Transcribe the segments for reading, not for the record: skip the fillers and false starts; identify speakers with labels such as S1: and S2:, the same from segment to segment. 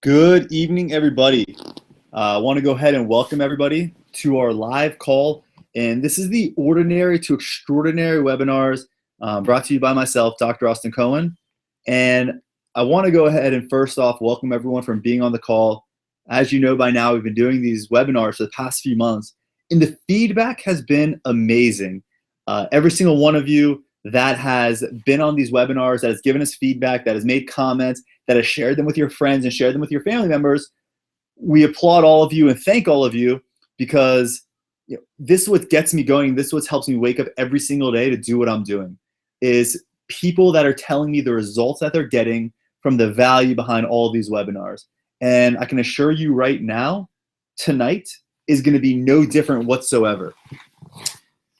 S1: Good evening, everybody. I want to go ahead and welcome everybody to our live call. And this is the Ordinary to Extraordinary webinars brought to you by myself, Dr. Austin Cohen. And I want to go ahead and first off, welcome everyone from being on the call. As you know by now, we've been doing these webinars for the past few months, and the feedback has been amazing. Every single one of you that has been on these webinars, that has given us feedback, that has made comments, that has shared them with your friends and shared them with your family members, we applaud all of you and thank all of you because this is what gets me going. This is what helps me wake up every single day to do what I'm doing, is people that are telling me the results that they're getting from the value behind all of these webinars. And I can assure you right now, tonight is going to be no different whatsoever.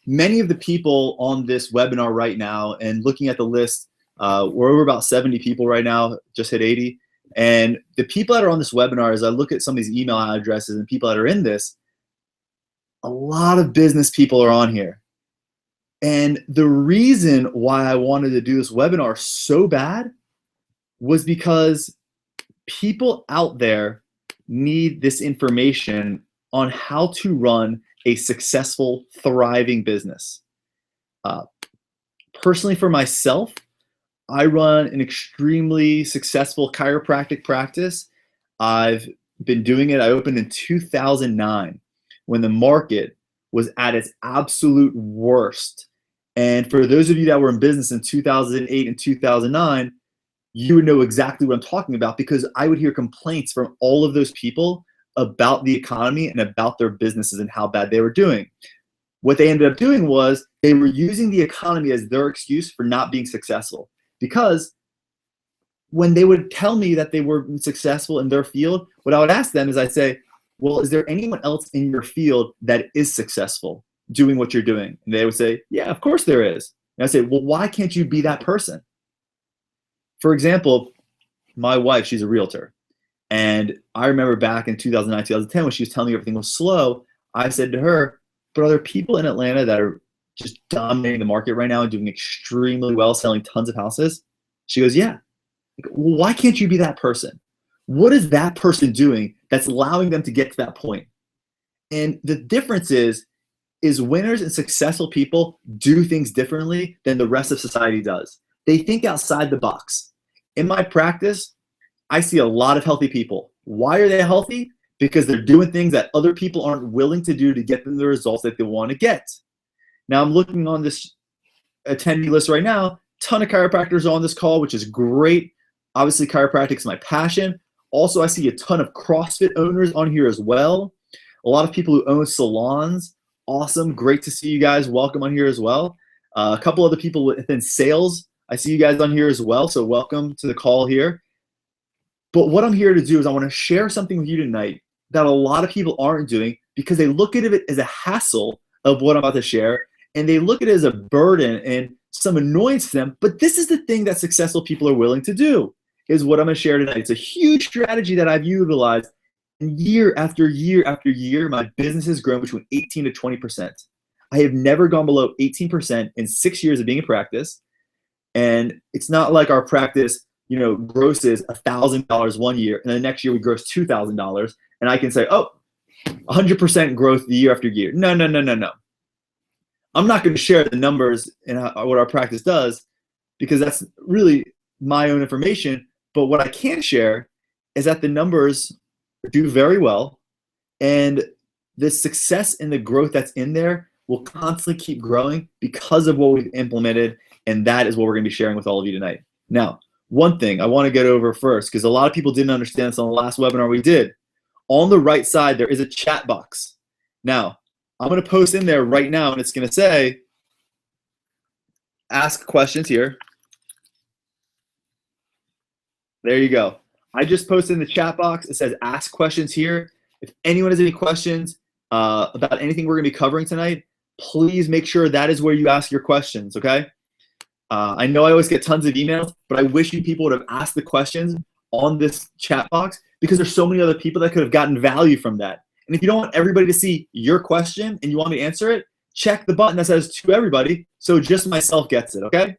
S1: Many of the people on this webinar right now, and looking at the list, we're over about 70 people right now, just hit 80. And the people that are on this webinar, as I look at some of these email addresses and people that are in this, a lot of business people are on here. And the reason why I wanted to do this webinar so bad was because people out there need this information on how to run a successful, thriving business. Personally, for myself, I run an extremely successful chiropractic practice. I've been doing it. I opened in 2009 when the market was at its absolute worst. And for those of you that were in business in 2008 and 2009, you would know exactly what I'm talking about, because I would hear complaints from all of those people about the economy and about their businesses and how bad they were doing. What they ended up doing was they were using the economy as their excuse for not being successful. Because when they would tell me that they were successful in their field, what I would ask them is I'd say, well, is there anyone else in your field that is successful doing what you're doing? And they would say, yeah, of course there is. And I say, well, why can't you be that person? For example, my wife, she's a realtor. And I remember back in 2009, 2010, when she was telling me everything was slow, I said to her, but are there people in Atlanta that are just dominating the market right now and doing extremely well, selling tons of houses? She goes, yeah. Well, why can't you be that person? What is that person doing that's allowing them to get to that point? And the difference is winners and successful people do things differently than the rest of society does. They think outside the box. In my practice, I see a lot of healthy people. Why are they healthy? Because they're doing things that other people aren't willing to do to get them the results that they want to get. Now, I'm looking on this attendee list right now. Ton of chiropractors on this call, which is great. Obviously, chiropractic is my passion. Also, I see a ton of CrossFit owners on here as well. A lot of people who own salons. Awesome. Great to see you guys. Welcome on here as well. A couple other people within sales. I see you guys on here as well. So welcome to the call here. But what I'm here to do is I want to share something with you tonight that a lot of people aren't doing, because they look at it as a hassle of what I'm about to share, and they look at it as a burden and some annoyance to them. But this is the thing that successful people are willing to do, is what I'm going to share tonight. It's a huge strategy that I've utilized, and year after year after year, my business has grown between 18 to 20%. I have never gone below 18% in 6 years of being in practice. And it's not like our practice, grosses $1,000 one year, and the next year we gross $2,000, and I can say, oh, 100% growth the year after year. No. I'm not going to share the numbers and what our practice does, because that's really my own information. But what I can share is that the numbers do very well, and the success and the growth that's in there will constantly keep growing because of what we've implemented, and that is what we're going to be sharing with all of you tonight. Now, one thing I want to get over first, because a lot of people didn't understand this on the last webinar we did. On the right side, there is a chat box. Now, I'm going to post in there right now, and it's going to say, ask questions here. There you go. I just posted in the chat box. It says, ask questions here. If anyone has any questions about anything we're going to be covering tonight, please make sure that is where you ask your questions, okay? I know I always get tons of emails, but I wish you people would have asked the questions on this chat box, because there's so many other people that could have gotten value from that. And if you don't want everybody to see your question and you want me to answer it, check the button that says to everybody, so just myself gets it, okay?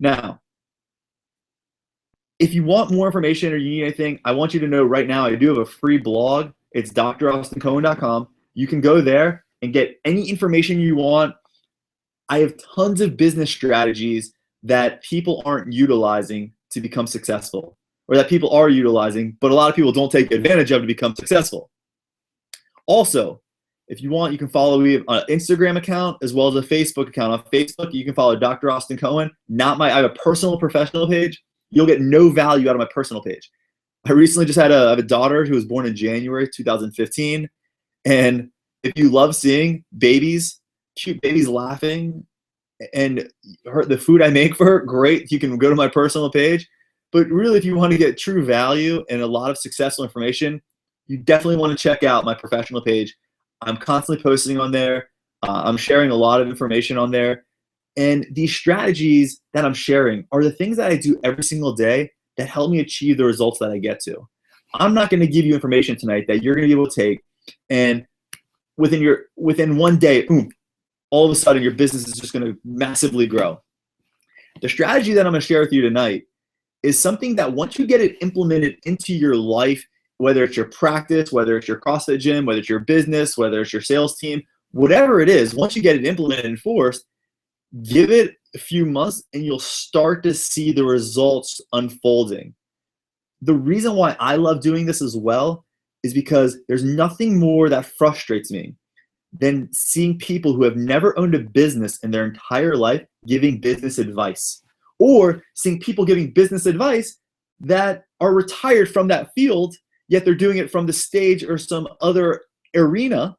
S1: Now, If you want more information or you need anything, I want you to know right now I do have a free blog. It's draustincohen.com. You can go there and get any information you want. I have tons of business strategies that people aren't utilizing to become successful, or that people are utilizing, but a lot of people don't take advantage of to become successful. Also, if you want, you can follow me on an Instagram account as well as a Facebook account. On Facebook, you can follow Dr. Austin Cohen. I have a personal professional page. You'll get no value out of my personal page. I recently just I have a daughter who was born in January 2015. And if you love seeing babies, cute babies laughing, and the food I make for her, great. You can go to my personal page. But really, if you want to get true value and a lot of successful information, you definitely want to check out my professional page. I'm constantly posting on there. I'm sharing a lot of information on there. And these strategies that I'm sharing are the things that I do every single day that help me achieve the results that I get to. I'm not going to give you information tonight that you're going to be able to take, and within one day, boom, all of a sudden your business is just going to massively grow. The strategy that I'm going to share with you tonight is something that once you get it implemented into your life, whether it's your practice, whether it's your CrossFit gym, whether it's your business, whether it's your sales team, whatever it is, once you get it implemented and enforced, give it a few months and you'll start to see the results unfolding. The reason why I love doing this as well is because there's nothing more that frustrates me than seeing people who have never owned a business in their entire life giving business advice, or seeing people giving business advice that are retired from that field, yet they're doing it from the stage or some other arena,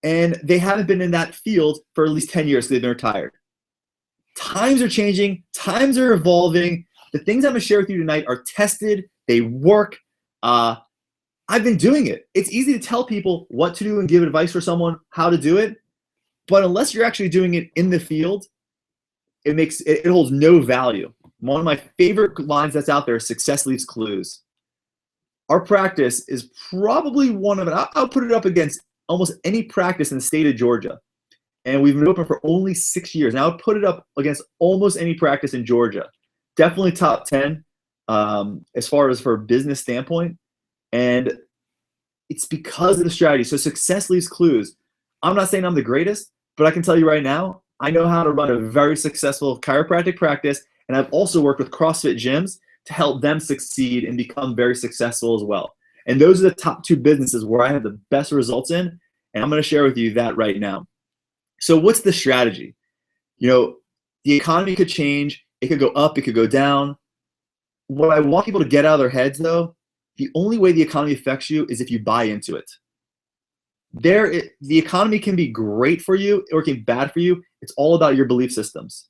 S1: and they haven't been in that field for at least 10 years because they've been retired. Times are changing. Times are evolving. The things I'm going to share with you tonight are tested. They work. I've been doing it. It's easy to tell people what to do and give advice for someone how to do it, but unless you're actually doing it in the field, it holds no value. One of my favorite lines that's out there is success leaves clues. Our practice is probably one of it. I'll put it up against almost any practice in the state of Georgia. And we've been open for only 6 years. Now I'll put it up against almost any practice in Georgia. Definitely top 10 as far as for a business standpoint. And it's because of the strategy. So success leaves clues. I'm not saying I'm the greatest, but I can tell you right now, I know how to run a very successful chiropractic practice. And I've also worked with CrossFit gyms to help them succeed and become very successful as well. And those are the top 2 businesses where I have the best results in. And I'm going to share with you that right now. So what's the strategy? You know, the economy could change. It could go up. It could go down. What I want people to get out of their heads, though, the only way the economy affects you is if you buy into it. The economy can be great for you or it can be bad for you. It's all about your belief systems.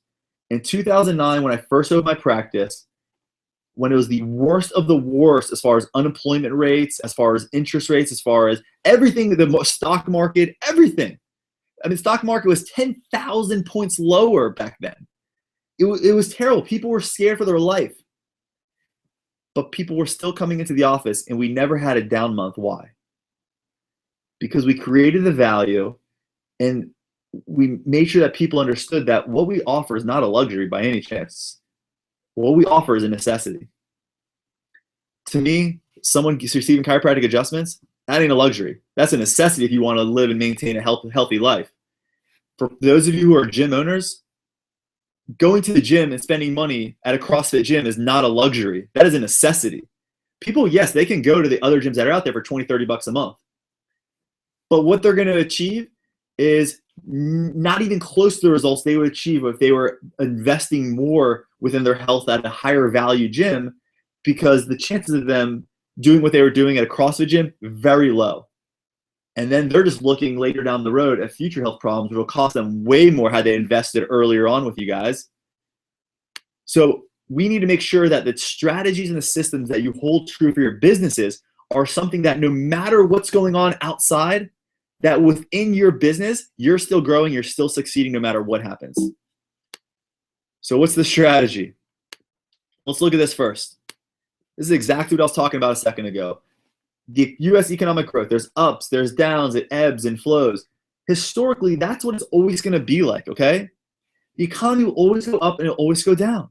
S1: In 2009, when I first opened my practice, when it was the worst of the worst as far as unemployment rates, as far as interest rates, as far as everything, the stock market, everything. I mean, stock market was 10,000 points lower back then. It was terrible. People were scared for their life. But people were still coming into the office, and we never had a down month. Why? Because we created the value, and we made sure that people understood that what we offer is not a luxury by any chance. What we offer is a necessity. To me, someone receiving chiropractic adjustments, that ain't a luxury. That's a necessity if you want to live and maintain a healthy life. For those of you who are gym owners, going to the gym and spending money at a CrossFit gym is not a luxury. That is a necessity. People, yes, they can go to the other gyms that are out there for 20, 30 bucks a month. But what they're going to achieve is not even close to the results they would achieve if they were investing more within their health at a higher value gym, because the chances of them doing what they were doing at a CrossFit gym, very low. And then they're just looking later down the road at future health problems, which will cost them way more had they invested earlier on with you guys. So we need to make sure that the strategies and the systems that you hold true for your businesses are something that no matter what's going on outside, that within your business, you're still growing, you're still succeeding no matter what happens. So what's the strategy? Let's look at this first. This is exactly what I was talking about a second ago. The U.S. economic growth, there's ups, there's downs, it ebbs and flows. Historically, that's what it's always going to be like, okay? The economy will always go up and it'll always go down.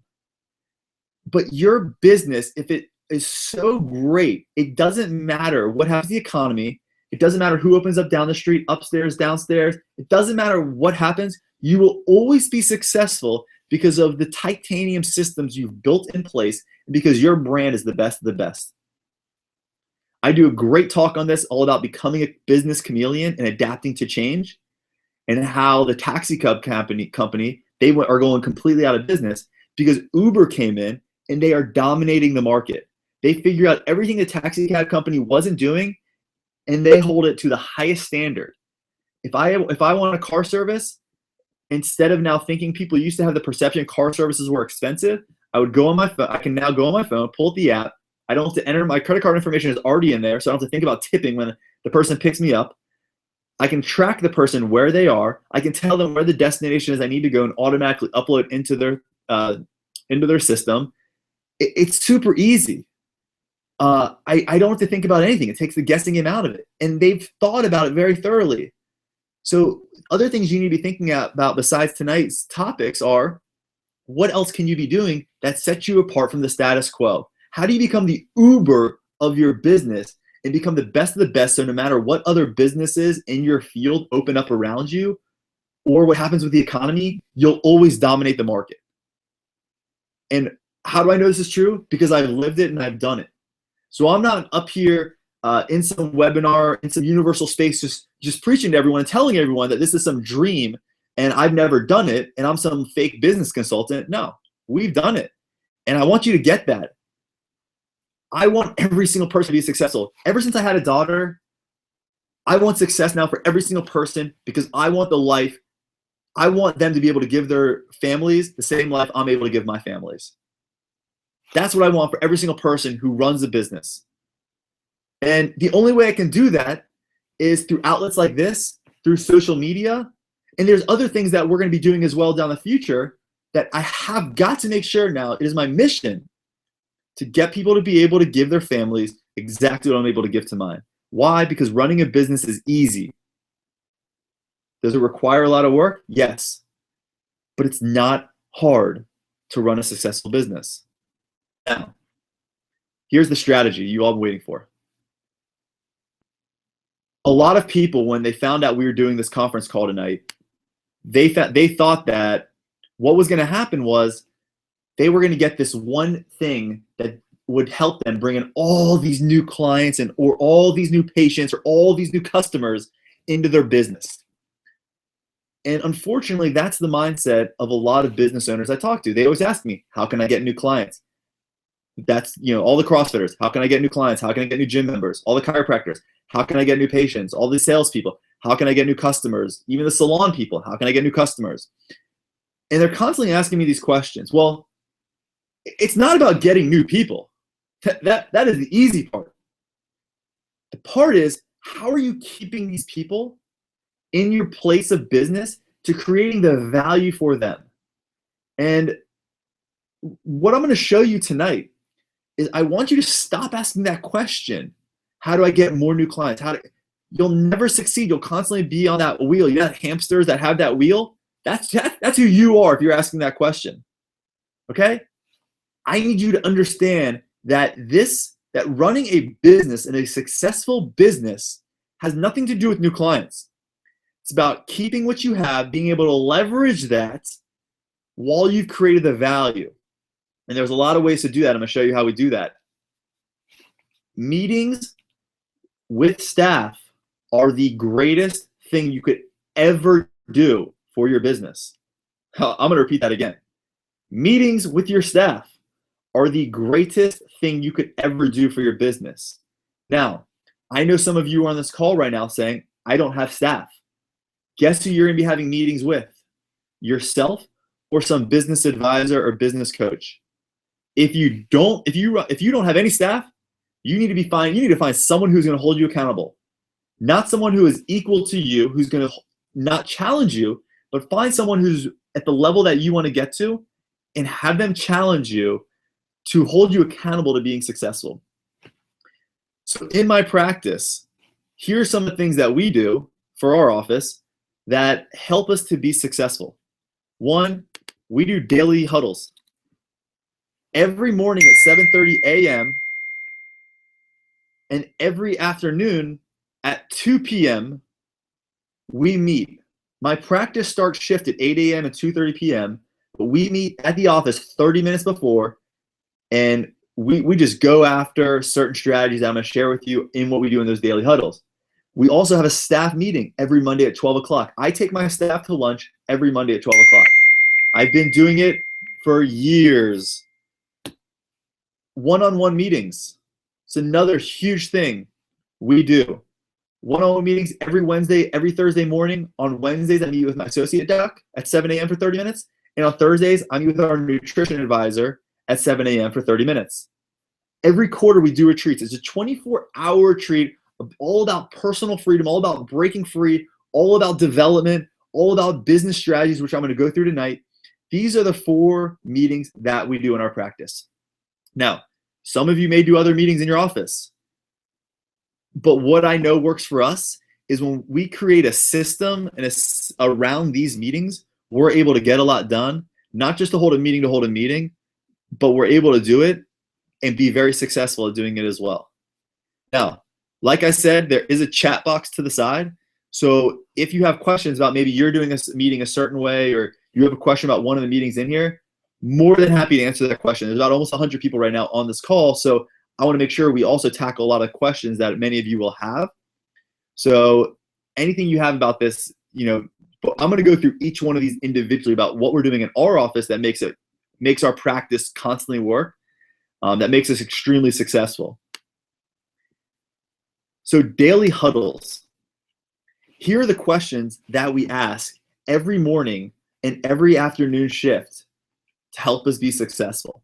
S1: But your business, if it is so great, it doesn't matter what happens to the economy. It doesn't matter who opens up down the street, upstairs, downstairs. It doesn't matter what happens. You will always be successful because of the titanium systems you've built in place and because your brand is the best of the best. I do a great talk on this, all about becoming a business chameleon and adapting to change, and how the taxi cab company they are going completely out of business because Uber came in and they are dominating the market. They figure out everything the taxi cab company wasn't doing, and they hold it to the highest standard. If I want a car service, instead of now thinking people used to have the perception car services were expensive, I would go on my phone. I can now go on my phone, pull up the app. I don't have to enter my credit card information is already in there, so I don't have to think about tipping when the person picks me up. I can track the person where they are. I can tell them where the destination is I need to go and automatically upload into their system. It's super easy. I don't have to think about anything. It takes the guessing game out of it. And they've thought about it very thoroughly. So other things you need to be thinking about besides tonight's topics are, what else can you be doing that sets you apart from the status quo? How do you become the Uber of your business and become the best of the best, so no matter what other businesses in your field open up around you or what happens with the economy, you'll always dominate the market? And how do I know this is true? Because I've lived it and I've done it. So I'm not up here in some webinar, in some universal space, just preaching to everyone and telling everyone that this is some dream and I've never done it and I'm some fake business consultant. No, we've done it. And I want you to get that. I want every single person to be successful. Ever since I had a daughter, I want success now for every single person because I want the life. I want them to be able to give their families the same life I'm able to give my families. That's what I want for every single person who runs a business. And the only way I can do that is through outlets like this, through social media. And there's other things that we're going to be doing as well down the future that I have got to make sure now. It is my mission to get people to be able to give their families exactly what I'm able to give to mine. Why? Because running a business is easy. Does it require a lot of work? Yes. But it's not hard to run a successful business. Now, here's the strategy you all been waiting for. A lot of people, when they found out we were doing this conference call tonight, they thought that what was going to happen was they were going to get this one thing that would help them bring in all these new clients or all these new patients or all these new customers into their business. And unfortunately, that's the mindset of a lot of business owners I talk to. They always ask me, how can I get new clients? That's, all the CrossFitters. How can I get new clients? How can I get new gym members? All the chiropractors. How can I get new patients? All the salespeople. How can I get new customers? Even the salon people. How can I get new customers? And they're constantly asking me these questions. Well, it's not about getting new people. That is the easy part. The part is, how are you keeping these people in your place of business to creating the value for them? And what I'm going to show you tonight is I want you to stop asking that question. How do I get more new clients? You'll never succeed. You'll constantly be on that wheel. You know that hamsters that have that wheel? That's who you are if you're asking that question. Okay? I need you to understand that running a business and a successful business has nothing to do with new clients. It's about keeping what you have, being able to leverage that while you've created the value. And there's a lot of ways to do that. I'm going to show you how we do that. Meetings with staff are the greatest thing you could ever do for your business. I'm going to repeat that again. Meetings with your staff are the greatest thing you could ever do for your business. Now, I know some of you are on this call right now saying, I don't have staff. Guess who you're going to be having meetings with? Yourself or some business advisor or business coach. If you don't have any staff, you need to find someone who's going to hold you accountable. Not someone who is equal to you, who's going to not challenge you, but find someone who's at the level that you want to get to and have them challenge you to hold you accountable to being successful. So in my practice, here are some of the things that we do for our office that help us to be successful. One, we do daily huddles. every morning at 7:30 a.m. and every afternoon at 2 p.m. we meet. My practice starts shift at 8 a.m. and 2:30 p.m., but we meet at the office 30 minutes before, and we just go after certain strategies that I'm going to share with you in what we do in those daily huddles. We also have a staff meeting every Monday at 12 o'clock. I take my staff to lunch every Monday at 12 o'clock. I've been doing it for years. One-on-one meetings. It's another huge thing we do. One-on-one meetings every Wednesday, every Thursday morning. On Wednesdays, I meet with my associate doc at 7 a.m. for 30 minutes. And on Thursdays, I meet with our nutrition advisor at 7 a.m. for 30 minutes. Every quarter, we do retreats. It's a 24-hour retreat, all about personal freedom, all about breaking free, all about development, all about business strategies, which I'm going to go through tonight. These are the 4 meetings that we do in our practice. Now, some of you may do other meetings in your office. But what I know works for us is when we create a system and around these meetings, we're able to get a lot done, not just to hold a meeting, but we're able to do it and be very successful at doing it as well. Now, like I said, there is a chat box to the side. So if you have questions about maybe you're doing a meeting a certain way, or you have a question about one of the meetings in here, more than happy to answer that question. There's about almost 100 people right now on this call. So I want to make sure we also tackle a lot of questions that many of you will have. So anything you have about this, I'm going to go through each one of these individually about what we're doing in our office that makes our practice constantly work, that makes us extremely successful. So daily huddles. Here are the questions that we ask every morning and every afternoon shift to help us be successful.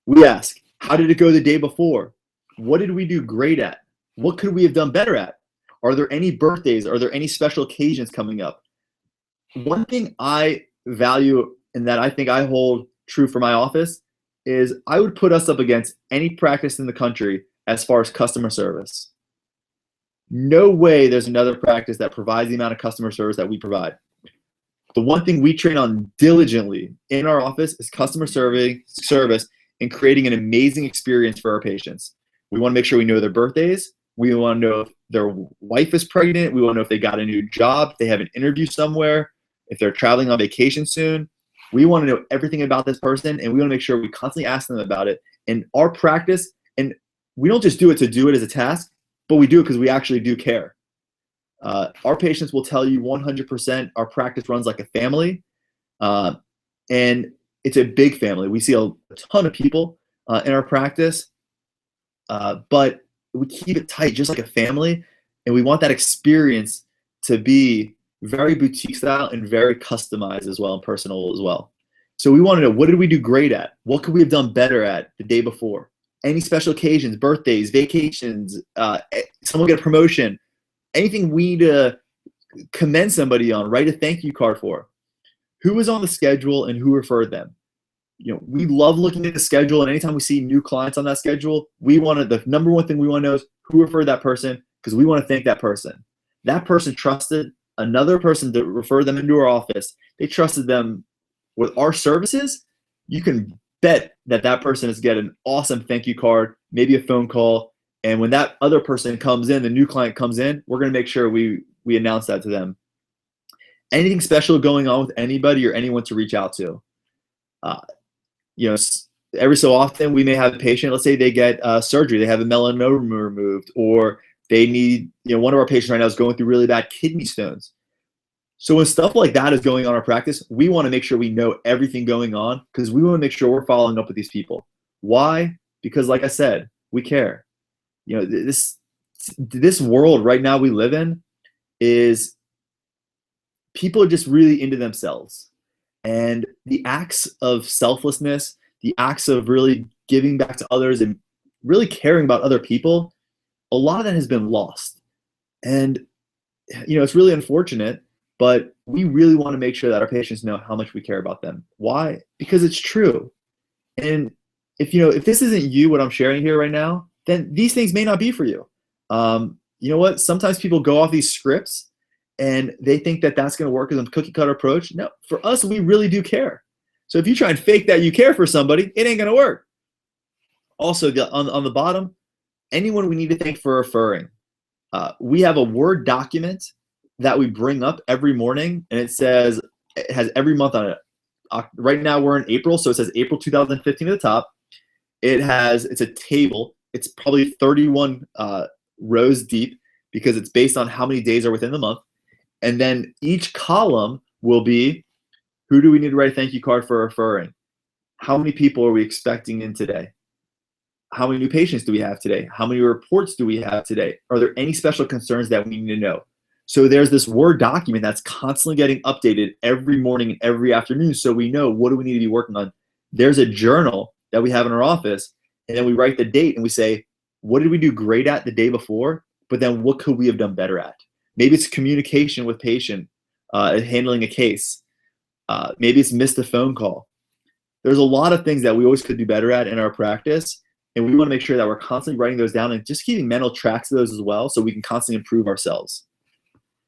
S1: We ask, how did it go the day before? What did we do great at? What could we have done better at? Are there any birthdays? Are there any special occasions coming up? One thing I value and that I think I hold true for my office is I would put us up against any practice in the country as far as customer service. No way there's another practice that provides the amount of customer service that we provide. The one thing we train on diligently in our office is customer service and creating an amazing experience for our patients. We want to make sure we know their birthdays. We want to know if their wife is pregnant. We want to know if they got a new job, if they have an interview somewhere, if they're traveling on vacation soon. We want to know everything about this person, and we want to make sure we constantly ask them about it. And our practice, and we don't just do it to do it as a task, but we do it because we actually do care. Our patients will tell you 100% our practice runs like a family, and it's a big family. We see a ton of people in our practice, but we keep it tight, just like a family, and we want that experience to be very boutique style and very customized as well and personal as well. So we want to know, what did we do great at? What could we have done better at the day before? Any special occasions, birthdays, vacations, someone get a promotion, anything we need to commend somebody on, write a thank you card for. Who was on the schedule and who referred them? We love looking at the schedule, and anytime we see new clients on that schedule, the number one thing we want to know is who referred that person, because we want to thank that person. That person trusted another person to refer them into our office. They trusted them with our services. You can bet that person is getting an awesome thank you card, maybe a phone call. And when that other person comes in, the new client comes in, we're going to make sure we announce that to them. Anything special going on with anybody or anyone to reach out to. Every so often we may have a patient, let's say they get surgery, they have a melanoma removed, or they need, one of our patients right now is going through really bad kidney stones. So when stuff like that is going on in our practice, we want to make sure we know everything going on, because we want to make sure we're following up with these people. Why? Because like I said, we care. This world right now we live in is people are just really into themselves. And the acts of selflessness, the acts of really giving back to others and really caring about other people, a lot of that has been lost. And, it's really unfortunate, but we really want to make sure that our patients know how much we care about them. Why? Because it's true. And if this isn't you, what I'm sharing here right now, then these things may not be for you. You know what? Sometimes people go off these scripts and they think that that's going to work as a cookie cutter approach. No, for us, we really do care. So if you try and fake that you care for somebody, it ain't going to work. Also, on the bottom, anyone we need to thank for referring. We have a Word document that we bring up every morning, and it has every month on it. Right now we're in April, so it says April 2015 at the top. It's a table. It's probably 31 rows deep because it's based on how many days are within the month. And then each column will be, who do we need to write a thank you card for referring? How many people are we expecting in today? How many new patients do we have today? How many reports do we have today? Are there any special concerns that we need to know? So there's this Word document that's constantly getting updated every morning and every afternoon, so we know what do we need to be working on. There's a journal that we have in our office, and then we write the date and we say, what did we do great at the day before, but then what could we have done better at? Maybe it's communication with patient, handling a case. Maybe it's missed a phone call. There's a lot of things that we always could do better at in our practice, and we want to make sure that we're constantly writing those down and just keeping mental tracks of those as well so we can constantly improve ourselves.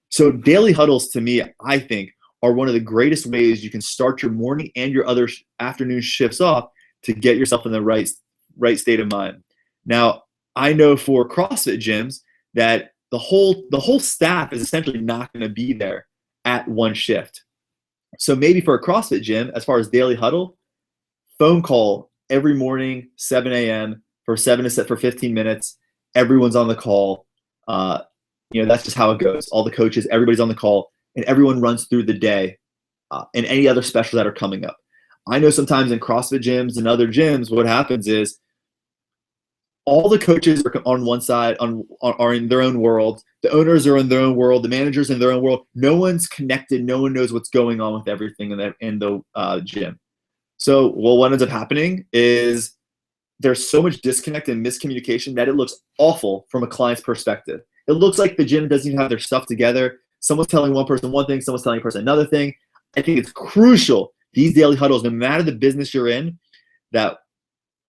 S1: So daily huddles, to me, I think, are one of the greatest ways you can start your morning and your other afternoon shifts off to get yourself in the right state of mind. Now, I know for CrossFit gyms that the whole staff is essentially not going to be there at one shift. So maybe for a CrossFit gym, as far as daily huddle, phone call every morning, 7 a.m. for 15 minutes. Everyone's on the call. That's just how it goes. All the coaches, everybody's on the call, and everyone runs through the day and any other specials that are coming up. I know sometimes in CrossFit gyms and other gyms, what happens is all the coaches are on one side, are in their own world. The owners are in their own world. The managers in their own world. No one's connected. No one knows what's going on with everything in the gym. So, what ends up happening is there's so much disconnect and miscommunication that it looks awful from a client's perspective. It looks like the gym doesn't even have their stuff together. Someone's telling one person one thing, someone's telling a person another thing. I think it's crucial, these daily huddles, no matter the business you're in, that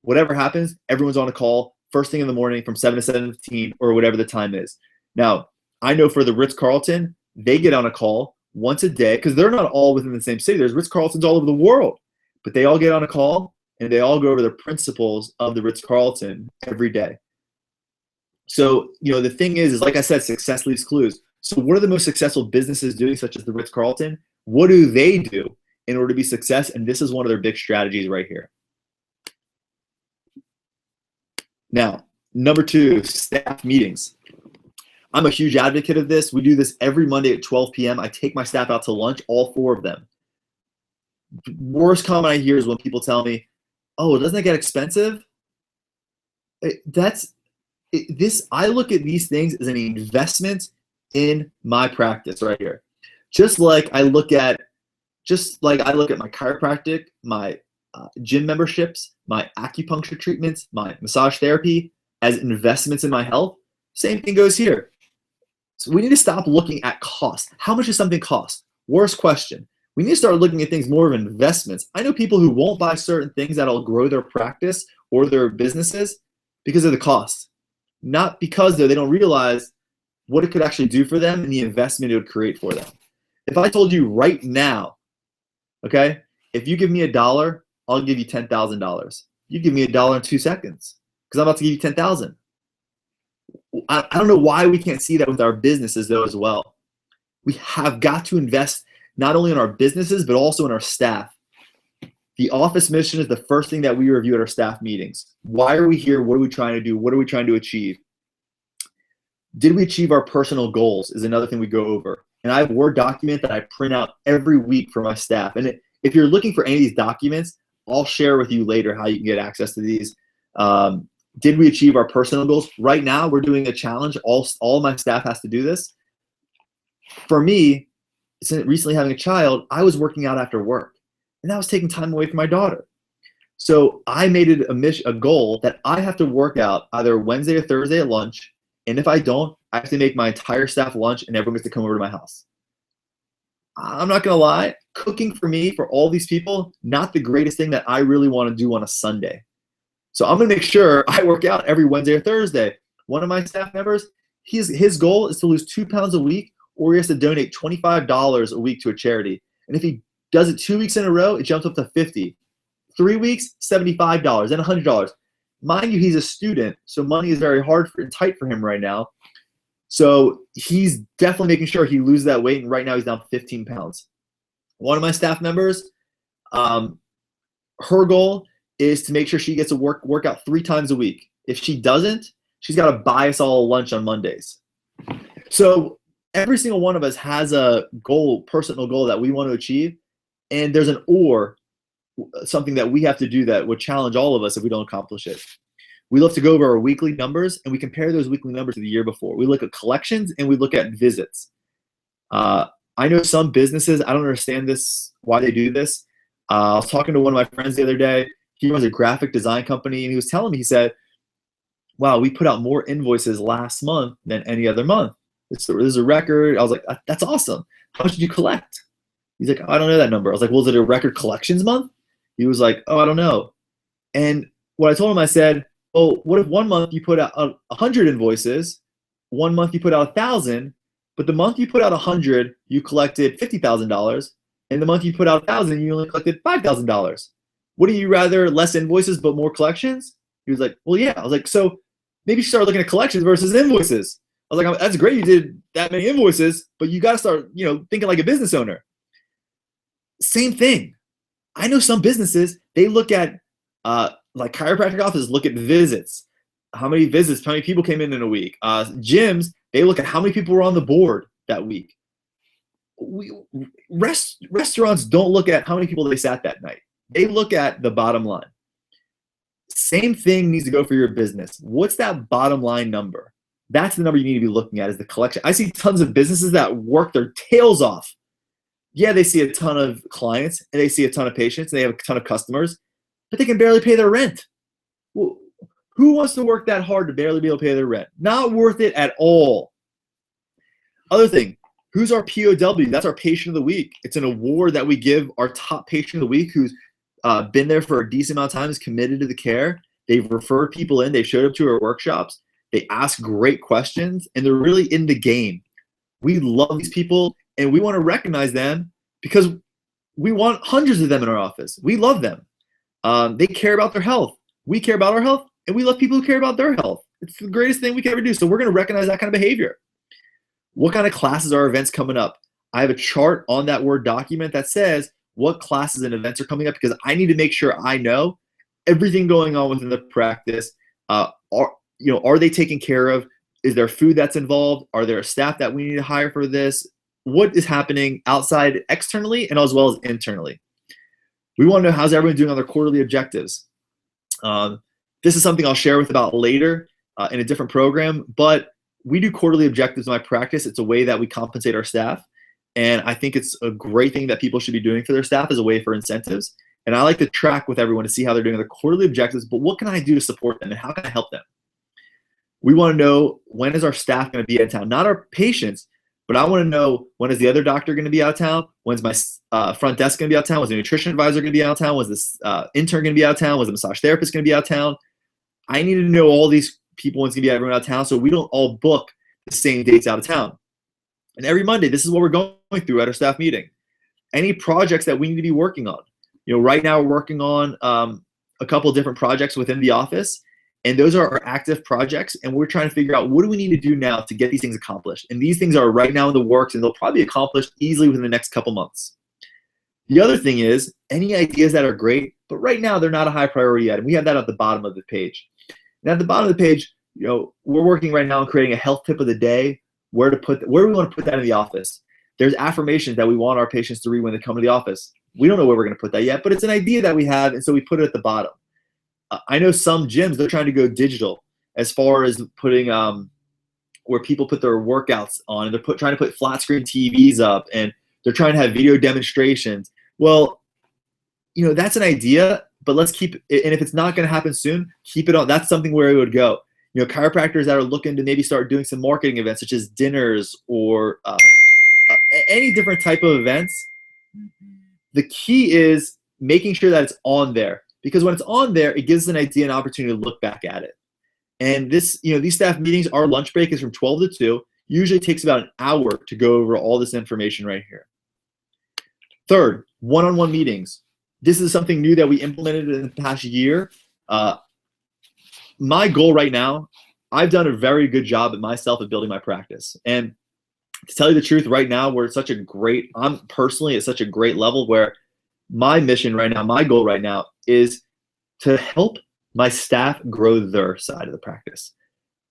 S1: whatever happens, everyone's on a call first thing in the morning from 7 to 7:15 or whatever the time is. Now, I know for the Ritz-Carlton, they get on a call once a day because they're not all within the same city. There's Ritz-Carltons all over the world, but they all get on a call and they all go over the principles of the Ritz-Carlton every day. So, the thing is like I said, success leaves clues. So what are the most successful businesses doing, such as the Ritz-Carlton? What do they do in order to be success? And this is one of their big strategies right here. Now, number 2, staff meetings. I'm a huge advocate of this. We do this every Monday at 12 p.m. I take my staff out to lunch, all 4 of them. The worst comment I hear is when people tell me, oh, doesn't that get expensive? I look at these things as an investment in my practice right here. Just like I look at my chiropractic, my gym memberships, my acupuncture treatments, my massage therapy as investments in my health, same thing goes here. So we need to stop looking at cost. How much does something cost? Worst question. We need to start looking at things more of investments. I know people who won't buy certain things that'll grow their practice or their businesses because of the cost. Not because they don't realize what it could actually do for them and the investment it would create for them. If I told you right now, okay, if you give me $1, I'll give you $10,000. You give me $1 in 2 seconds because I'm about to give you 10,000. I don't know why we can't see that with our businesses though as well. We have got to invest not only in our businesses but also in our staff. The office mission is the first thing that we review at our staff meetings. Why are we here? What are we trying to do? What are we trying to achieve? Did we achieve our personal goals is another thing we go over. And I have a Word document that I print out every week for my staff. And if you're looking for any of these documents, I'll share with you later how you can get access to these. Did we achieve our personal goals? Right now, we're doing a challenge. All my staff has to do this. For me, since recently having a child, I was working out after work. And that was taking time away from my daughter. So I made it a goal that I have to work out either Wednesday or Thursday at lunch. And if I don't, I have to make my entire staff lunch and everyone gets to come over to my house. I'm not going to lie. Cooking for me, for all these people, not the greatest thing that I really want to do on a Sunday. So I'm going to make sure I work out every Wednesday or Thursday. One of my staff members, his goal is to lose 2 pounds a week, or he has to donate $25 a week to a charity. And if he does it 2 weeks in a row, it jumps up to $50. 3 weeks, $75, then $100. mind you, he's a student, so money is very hard and tight for him right now. So he's definitely making sure he loses that weight, and right now he's down 15 pounds. One of my staff members, her goal is to make sure she gets a workout 3 times a week. If she doesn't, she's got to buy us all lunch on Mondays. So every single one of us has a goal, personal goal that we want to achieve, and there's an or, something that we have to do that would challenge all of us if we don't accomplish it. We love to go over our weekly numbers, and we compare those weekly numbers to the year before. We look at collections, and we look at visits. I know some businesses, I don't understand this, why they do this. I was talking to one of my friends the other day. He runs a graphic design company, and he was telling me, he said, wow, we put out more invoices last month than any other month. This is a record. I was like, that's awesome. How much did you collect? He's like, oh, I don't know that number. I was like, well, is it a record collections month? He was like, oh, I don't know. And what I told him, I said, well, what if one month you put out 100 invoices, one month you put out 1,000, but the month you put out 100, you collected $50,000, and the month you put out 1,000, you only collected $5,000. Wouldn't you rather less invoices but more collections? He was like, well, yeah. I was like, so maybe you start looking at collections versus invoices. I was like, that's great you did that many invoices, but you got to start, thinking like a business owner. Same thing. I know some businesses, they look at, like chiropractic offices, look at visits. How many visits, how many people came in a week? Gyms, they look at how many people were on the board that week. Restaurants don't look at how many people they sat that night. They look at the bottom line. Same thing needs to go for your business. What's that bottom line number? That's the number you need to be looking at, is the collection. I see tons of businesses that work their tails off. Yeah, they see a ton of clients, and they see a ton of patients, and they have a ton of customers, but they can barely pay their rent. Well, who wants to work that hard to barely be able to pay their rent? Not worth it at all. Other thing, who's our POW? That's our patient of the week. It's an award that we give our top patient of the week who's been there for a decent amount of time, is committed to the care. They've referred people in. They showed up to our workshops. They ask great questions, and they're really in the game. We love these people, and we want to recognize them because we want hundreds of them in our office. We love them. They care about their health. We care about our health, and we love people who care about their health. It's the greatest thing we can ever do. So we're going to recognize that kind of behavior. What kind of classes are events coming up? I have a chart on that Word document that says what classes and events are coming up, because I need to make sure I know everything going on within the practice. Are they taken care of? Is there food that's involved? Are there staff that we need to hire for this? What is happening outside externally and as well as internally? We want to know how's everyone doing on their quarterly objectives. This is something I'll share with about later in a different program, but we do quarterly objectives in my practice. It's a way that we compensate our staff. And I think it's a great thing that people should be doing for their staff as a way for incentives. And I like to track with everyone to see how they're doing their quarterly objectives, but what can I do to support them and how can I help them? We want to know, when is our staff going to be out of town? Not our patients, but I want to know, when is the other doctor going to be out of town? When's my front desk going to be out of town? Was the nutrition advisor going to be out of town? Was this intern going to be out of town? Was the massage therapist going to be out of town? I need to know all these people when's going to be everyone out of town so we don't all book the same dates out of town. And every Monday, this is what we're going through at our staff meeting. Any projects that we need to be working on. Right now we're working on a couple of different projects within the office, and those are our active projects, and we're trying to figure out what do we need to do now to get these things accomplished. And these things are right now in the works, and they'll probably be accomplished easily within the next couple months. The other thing is, any ideas that are great, but right now they're not a high priority yet, and we have that at the bottom of the page. And at the bottom of the page, we're working right now on creating a health tip of the day, where do we want to put that in the office. There's affirmations that we want our patients to read when they come to the office. We don't know where we're going to put that yet, but it's an idea that we have, and so we put it at the bottom. I know some gyms, they're trying to go digital as far as putting where people put their workouts on, and they're trying to put flat screen TVs up, and they're trying to have video demonstrations. Well, that's an idea, but let's keep it. And if it's not going to happen soon, keep it on. That's something where it would go. Chiropractors that are looking to maybe start doing some marketing events, such as dinners or any different type of events. The key is making sure that it's on there, because when it's on there, it gives us an idea and opportunity to look back at it. And this, these staff meetings, our lunch break is from 12 to 2. Usually takes about an hour to go over all this information right here. Third, one-on-one meetings. This is something new that we implemented in the past year. my goal right now, I've done a very good job at myself at building my practice. And to tell you the truth, right now, I'm personally at such a great level where my mission right now, my goal right now is to help my staff grow their side of the practice.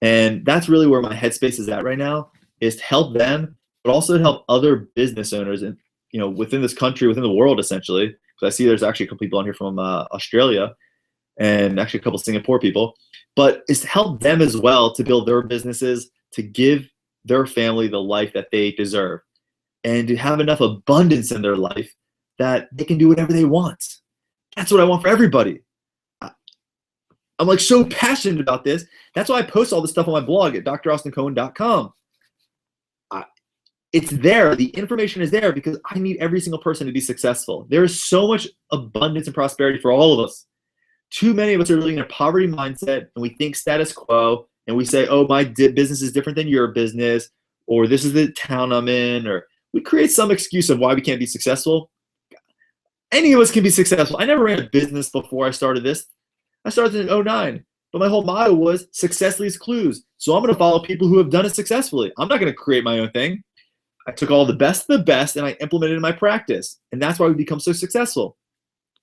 S1: And that's really where my headspace is at right now, is to help them, but also to help other business owners and, within this country, within the world, essentially. Because I see there's actually a couple people on here from Australia and actually a couple Singapore people, but it's to help them as well to build their businesses, to give their family the life that they deserve, and to have enough abundance in their life that they can do whatever they want. That's what I want for everybody. I'm like so passionate about this. That's why I post all this stuff on my blog at draustincohen.com. It's there. The information is there because I need every single person to be successful. There is so much abundance and prosperity for all of us. Too many of us are living in a poverty mindset, and we think status quo, and we say, oh, my business is different than your business, or this is the town I'm in, or we create some excuse of why we can't be successful. Any of us can be successful. I never ran a business before I started this. I started in 2009, but my whole motto was success leaves clues. So I'm going to follow people who have done it successfully. I'm not going to create my own thing. I took all the best of the best and I implemented it in my practice. And that's why we become so successful.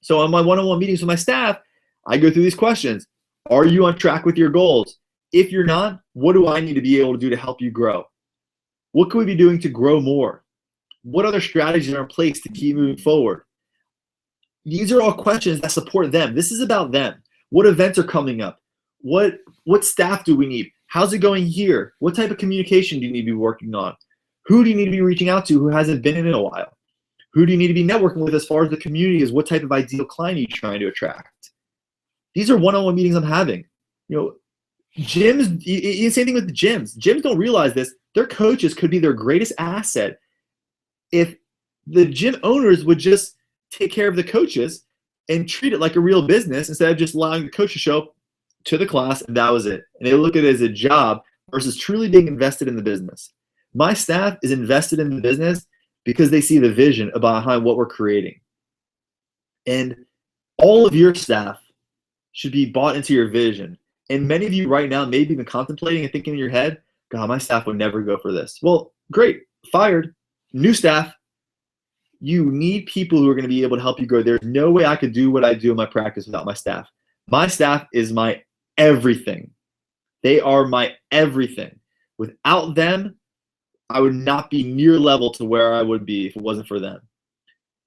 S1: So on my one-on-one meetings with my staff, I go through these questions. Are you on track with your goals? If you're not, what do I need to be able to do to help you grow? What can we be doing to grow more? What other strategies are in place to keep moving forward? These are all questions that support them. This is about them. What events are coming up? What staff do we need? How's it going here? What type of communication do you need to be working on? Who do you need to be reaching out to who hasn't been in a while? Who do you need to be networking with as far as the community is? What type of ideal client are you trying to attract? These are one-on-one meetings I'm having. Gyms, same thing with the gyms. Gyms don't realize this. Their coaches could be their greatest asset if the gym owners would just take care of the coaches and treat it like a real business instead of just allowing the coach to show up to the class and that was it. And they look at it as a job versus truly being invested in the business. My staff is invested in the business because they see the vision behind what we're creating. And all of your staff should be bought into your vision. And many of you right now may be even contemplating and thinking in your head, God, my staff would never go for this. Well, great, fired, new staff. You need people who are going to be able to help you grow. There's no way I could do what I do in my practice without my staff. My staff is my everything. They are my everything. Without them, I would not be near level to where I would be if it wasn't for them.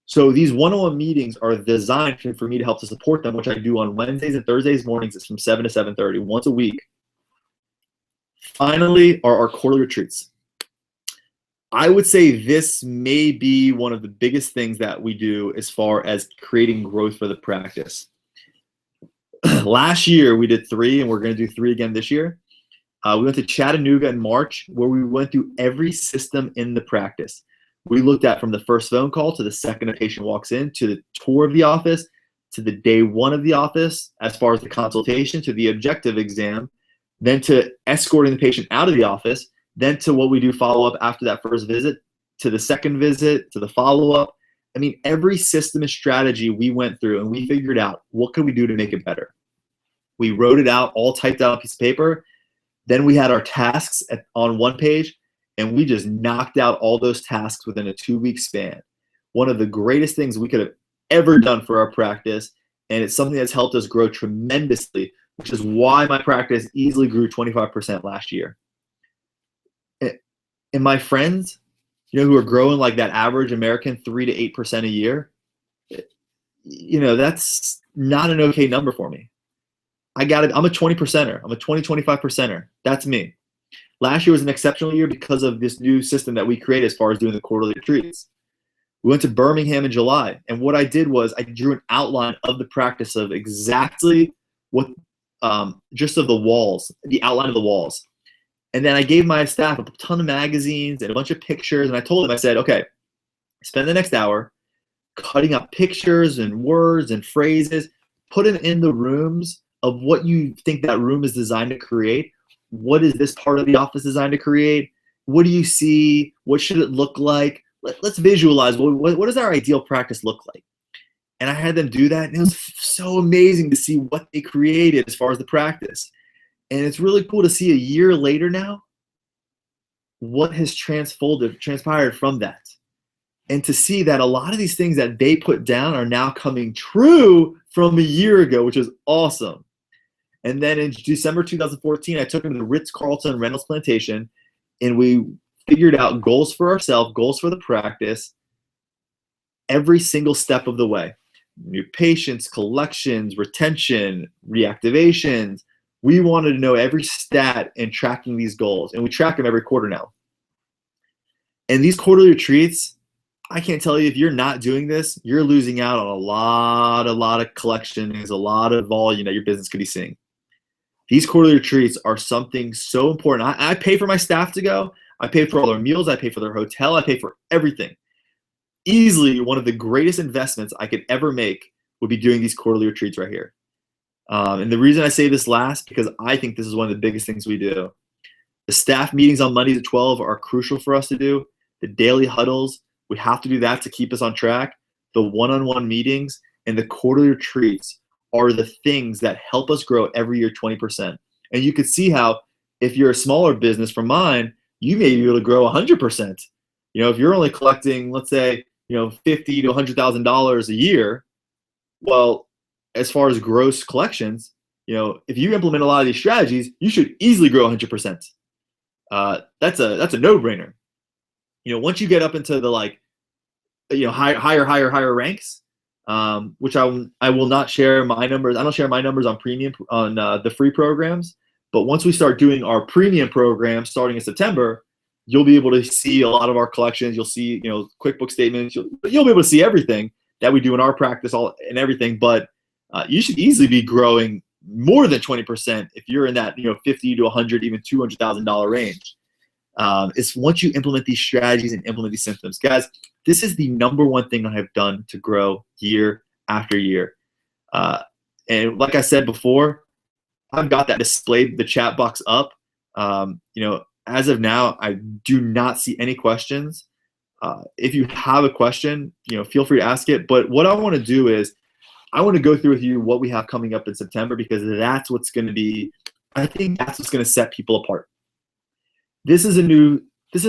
S1: So these one-on-one meetings are designed for me to help to support them, which I do on Wednesdays and Thursdays mornings. It's from 7 to 7:30, once a week. Finally, are our quarterly retreats. I would say this may be one of the biggest things that we do as far as creating growth for the practice. Last year, we did 3, and we're going to do 3 again this year. We went to Chattanooga in March, where we went through every system in the practice. We looked at from the first phone call to the second a patient walks in, to the tour of the office, to the day 1 of the office, as far as the consultation, to the objective exam, then to escorting the patient out of the office, then to what we do follow-up after that first visit, to the second visit, to the follow-up. I mean, every system and strategy we went through, and we figured out what could we do to make it better. We wrote it out, all typed out on a piece of paper. Then we had our tasks on one page, and we just knocked out all those tasks within a 2-week span. One of the greatest things we could have ever done for our practice, and it's something that's helped us grow tremendously, which is why my practice easily grew 25% last year. And my friends, who are growing like that average American 3 to 8% a year, that's not an okay number for me. I'm a 20%er. I'm a 25%er. That's me. Last year was an exceptional year because of this new system that we created as far as doing the quarterly retreats. We went to Birmingham in July, and what I did was I drew an outline of the practice of exactly what, just of the walls, the outline of the walls. And then I gave my staff a ton of magazines and a bunch of pictures, and I told them, I said, okay, spend the next hour cutting up pictures and words and phrases, put them in the rooms of what you think that room is designed to create. What is this part of the office designed to create? What do you see? What should it look like? Let's visualize. What does our ideal practice look like? And I had them do that, and it was so amazing to see what they created as far as the practice. And it's really cool to see a year later now what has transpired from that. And to see that a lot of these things that they put down are now coming true from a year ago, which is awesome. And then in December 2014, I took him to the Ritz-Carlton Reynolds Plantation, and we figured out goals for ourselves, goals for the practice, every single step of the way. New patients, collections, retention, reactivations. We wanted to know every stat and tracking these goals, and we track them every quarter now. And these quarterly retreats, I can't tell you, if you're not doing this, you're losing out on a lot of collections, a lot of volume that your business could be seeing. These quarterly retreats are something so important. I pay for my staff to go. I pay for all their meals. I pay for their hotel. I pay for everything. Easily one of the greatest investments I could ever make would be doing these quarterly retreats right here. And the reason I say this last, because I think this is one of the biggest things we do. The staff meetings on Mondays at 12 are crucial for us to do. The daily huddles, we have to do that to keep us on track. The one-on-one meetings and the quarterly retreats are the things that help us grow every year 20%. And you could see how if you're a smaller business from mine, you may be able to grow 100%. If you're only collecting, let's say, $50,000 to $100,000 a year, well, as far as gross collections, if you implement a lot of these strategies, you should easily grow 100%. That's a no-brainer. Once you get up into the higher ranks, which I will not share my numbers. I don't share my numbers on premium on the free programs. But once we start doing our premium program starting in September, you'll be able to see a lot of our collections. You'll see QuickBooks statements. You'll be able to see everything that we do in our practice, all and everything. But you should easily be growing more than 20% if you're in that $50,000 to $100,000, even $200,000 range. It's once you implement these strategies and implement these systems, guys. This is the number one thing I have done to grow year after year. And like I said before, I've got that displayed, the chat box up. As of now, I do not see any questions. If you have a question, feel free to ask it. But what I want to do is I want to go through with you what we have coming up in September, because that's what's going to be, I think that's what's going to set people apart. This is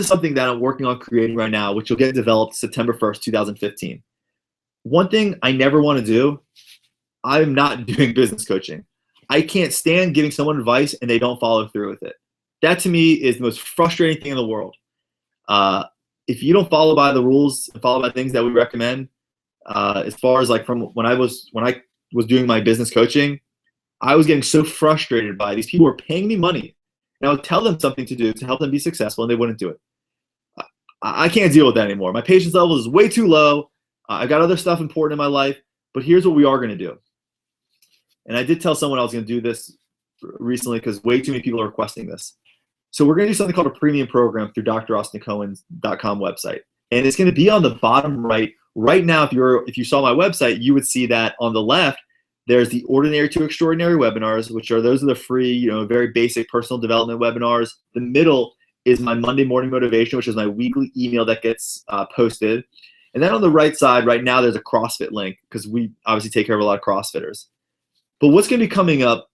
S1: something that I'm working on creating right now, which will get developed September 1st, 2015. One thing I never want to do, I'm not doing business coaching. I can't stand giving someone advice and they don't follow through with it. That to me is the most frustrating thing in the world. If you don't follow by the rules and follow by things that we recommend, as far as like from when I was doing my business coaching, I was getting so frustrated by these people who were paying me money. And I would tell them something to do to help them be successful, and they wouldn't do it. I can't deal with that anymore. My patience level is way too low. I got other stuff important in my life, but here's what we are going to do. And I did tell someone I was going to do this recently because way too many people are requesting this. So we're going to do something called a premium program through draustincohen.com website. And it's going to be on the bottom right. Right now, if you saw my website, you would see that on the left, there's the Ordinary to Extraordinary webinars, those are the free, very basic personal development webinars. The middle is my Monday morning motivation, which is my weekly email that gets posted. And then on the right side, right now, there's a CrossFit link because we obviously take care of a lot of CrossFitters. But what's going to be coming up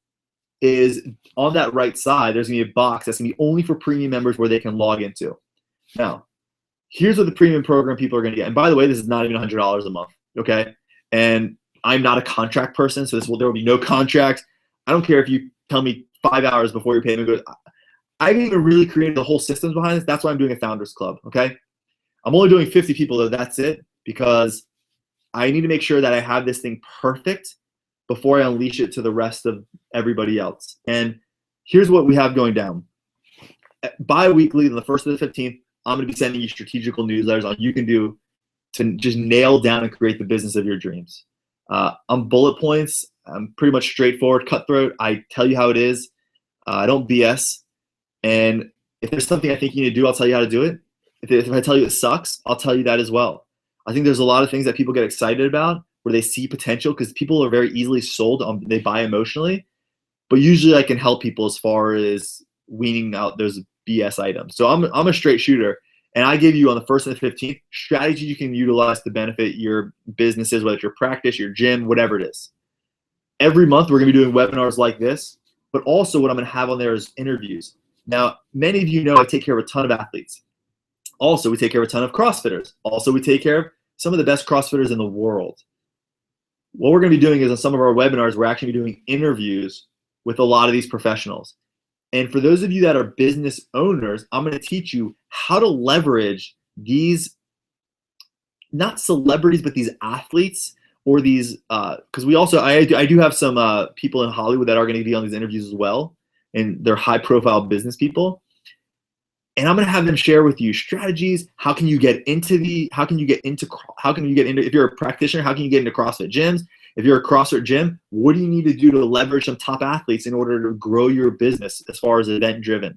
S1: is on that right side, there's going to be a box that's going to be only for premium members where they can log into. Now, here's what the premium program people are going to get. And by the way, this is not even $100 a month, okay? And I'm not a contract person, so there will be no contract. I don't care if you tell me 5 hours before your payment goes. I haven't even really created the whole systems behind this. That's why I'm doing a Founders Club, okay? I'm only doing 50 people, though. That's it, because I need to make sure that I have this thing perfect before I unleash it to the rest of everybody else. And here's what we have going down. Bi-weekly, on the 1st to the 15th, I'm going to be sending you strategical newsletters on what you can do to just nail down and create the business of your dreams. I'm bullet points. I'm pretty much straightforward, cutthroat. I tell you how it is. I don't BS. And if there's something I think you need to do, I'll tell you how to do it. If I tell you it sucks, I'll tell you that as well. I think there's a lot of things that people get excited about where they see potential because people are very easily sold. They buy emotionally. But usually I can help people as far as weaning out those BS items. So I'm a straight shooter. And I give you on the 1st and the 15th strategy you can utilize to benefit your businesses, whether it's your practice, your gym, whatever it is. Every month we're going to be doing webinars like this. But also what I'm going to have on there is interviews. Now, many of you know I take care of a ton of athletes. Also, we take care of a ton of CrossFitters. Also, we take care of some of the best CrossFitters in the world. What we're going to be doing is on some of our webinars, we're actually doing interviews with a lot of these professionals. And for those of you that are business owners, I'm going to teach you how to leverage these, not celebrities, but these athletes or these, because I do have some people in Hollywood that are going to be on these interviews as well, and they're high profile business people. And I'm going to have them share with you strategies. How can you get into, if you're a practitioner, how can you get into CrossFit gyms? If you're a CrossFit gym, what do you need to do to leverage some top athletes in order to grow your business as far as event driven?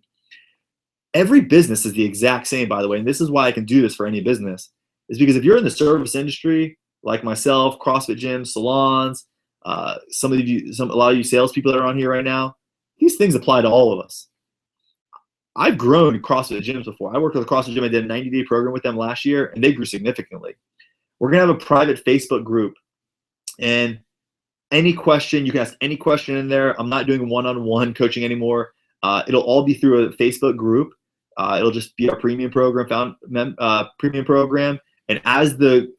S1: Every business is the exact same, by the way. And this is why I can do this for any business, is because if you're in the service industry, like myself, CrossFit gyms, salons, a lot of you salespeople that are on here right now, these things apply to all of us. I've grown CrossFit gyms before. I worked with a CrossFit gym. I did a 90-day program with them last year, and they grew significantly. We're going to have a private Facebook group, and any question, you can ask any question in there. I'm not doing one-on-one coaching anymore. It'll all be through a Facebook group. It'll just be our premium program, premium program. And as the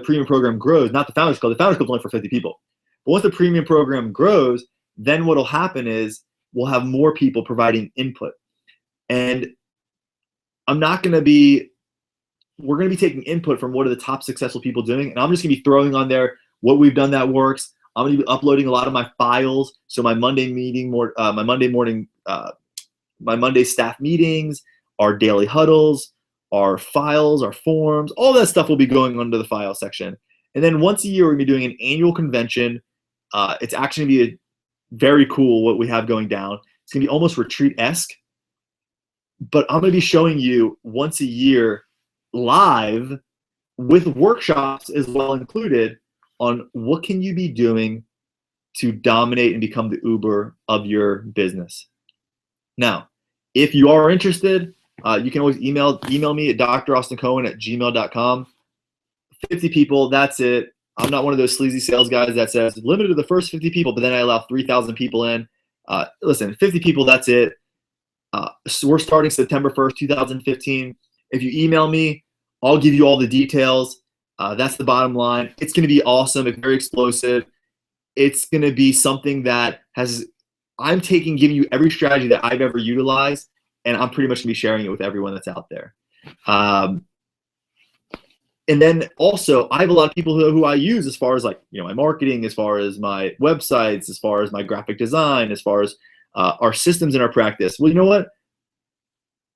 S1: premium program grows, not the Founders Club, the Founders Club is only for 50 people. But once the premium program grows, then what'll happen is we'll have more people providing input. And we're going to be taking input from what are the top successful people doing. And I'm just going to be throwing on there what we've done that works. I'm going to be uploading a lot of my files. So my Monday staff meetings, our daily huddles, our files, our forms, all that stuff will be going under the file section. And then once a year, we're going to be doing an annual convention. It's actually going to be very cool what we have going down. It's going to be almost retreat-esque. But I'm going to be showing you once a year live with workshops as well included on what can you be doing to dominate and become the Uber of your business. Now, if you are interested, you can always email me at draustincohen@gmail.com. 50 people, that's it. I'm not one of those sleazy sales guys that says limited to the first 50 people, but then I allow 3,000 people in. Listen, 50 people, that's it. So we're starting September 1st, 2015. If you email me, I'll give you all the details. That's the bottom line. It's going to be awesome. It's very explosive. It's going to be something that giving you every strategy that I've ever utilized, and I'm pretty much going to be sharing it with everyone that's out there. And then also, I have a lot of people who I use as far as my marketing, as far as my websites, as far as my graphic design, as far as our systems in our practice. Well, you know what?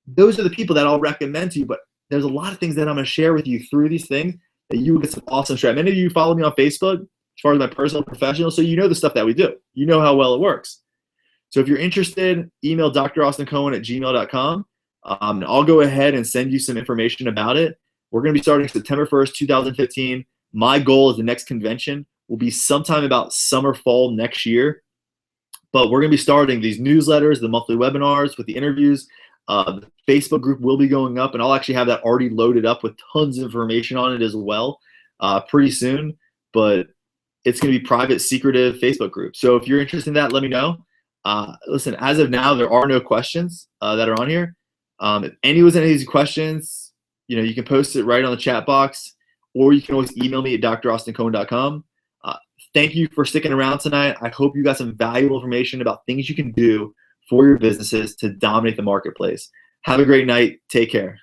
S1: Those are the people that I'll recommend to you, but there's a lot of things that I'm going to share with you through these things that you will get some awesome strategy. Many of you follow me on Facebook as far as my personal and professional, so you know the stuff that we do. You know how well it works. So if you're interested, email draustincohen@gmail.com. And I'll go ahead and send you some information about it. We're going to be starting September 1st, 2015. My goal is the next convention will be sometime about summer, fall next year. But we're going to be starting these newsletters, the monthly webinars with the interviews. The Facebook group will be going up, and I'll actually have that already loaded up with tons of information on it as well pretty soon. But it's going to be private, secretive Facebook group. So if you're interested in that, let me know. Listen, as of now, there are no questions that are on here. If anyone has any of these questions, you can post it right on the chat box, or you can always email me at draustincohen.com. Thank you for sticking around tonight. I hope you got some valuable information about things you can do for your businesses to dominate the marketplace. Have a great night. Take care.